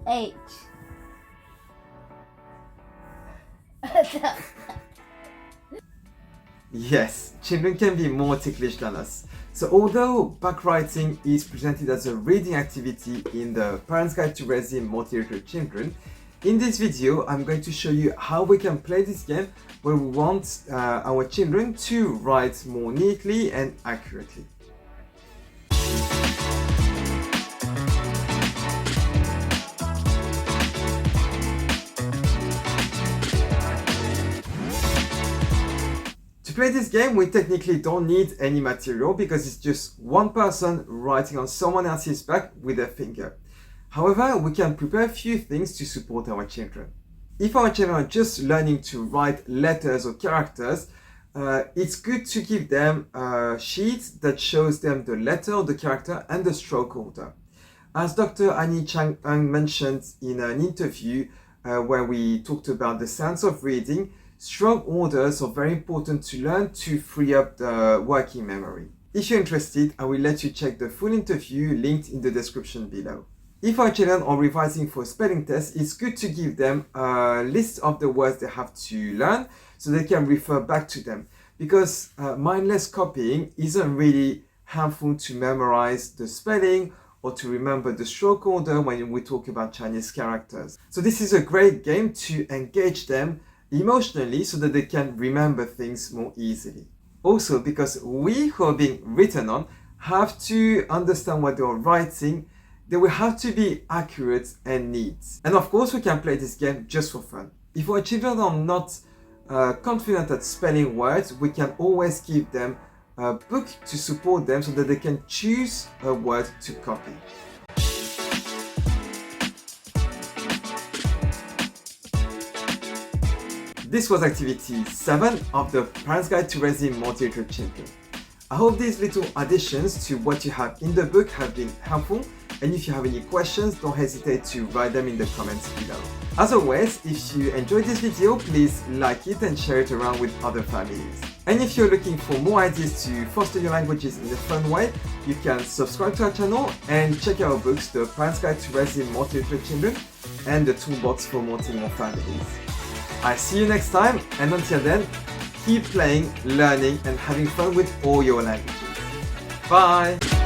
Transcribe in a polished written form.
H. Yes, children can be more ticklish than us. So although backwriting is presented as a reading activity in the Parents Guide to Raising Multi-literate Children, in this video I'm going to show you how we can play this game where we want our children to write more neatly and accurately. To play this game, we technically don't need any material because it's just one person writing on someone else's back with their finger. However, we can prepare a few things to support our children. If our children are just learning to write letters or characters, it's good to give them a sheet that shows them the letter or the character and the stroke order. As Dr. Annie Chang Ng mentioned in an interview where we talked about the science of reading, stroke orders are very important to learn to free up the working memory. If you're interested, I will let you check the full interview linked in the description below. If our children are revising for spelling tests, it's good to give them a list of the words they have to learn so they can refer back to them. Because mindless copying isn't really harmful to memorize the spelling or to remember the stroke order when we talk about Chinese characters. So this is a great game to engage them emotionally so that they can remember things more easily. Also, because we who are being written on have to understand what they are writing, they will have to be accurate and neat. And of course, we can play this game just for fun. If our children are not confident at spelling words, we can always give them a book to support them so that they can choose a word to copy. This was activity 7 of the Parents Guide to Raising Multi-literate Children. I hope these little additions to what you have in the book have been helpful, and if you have any questions, don't hesitate to write them in the comments below. As always, if you enjoyed this video, please like it and share it around with other families. And if you're looking for more ideas to foster your languages in a fun way, you can subscribe to our channel and check out our books, the Parents Guide to Raising Multi-literate Children and the Toolbox for Multilingual Families. I'll see you next time, and until then, keep playing, learning, and having fun with all your languages. Bye!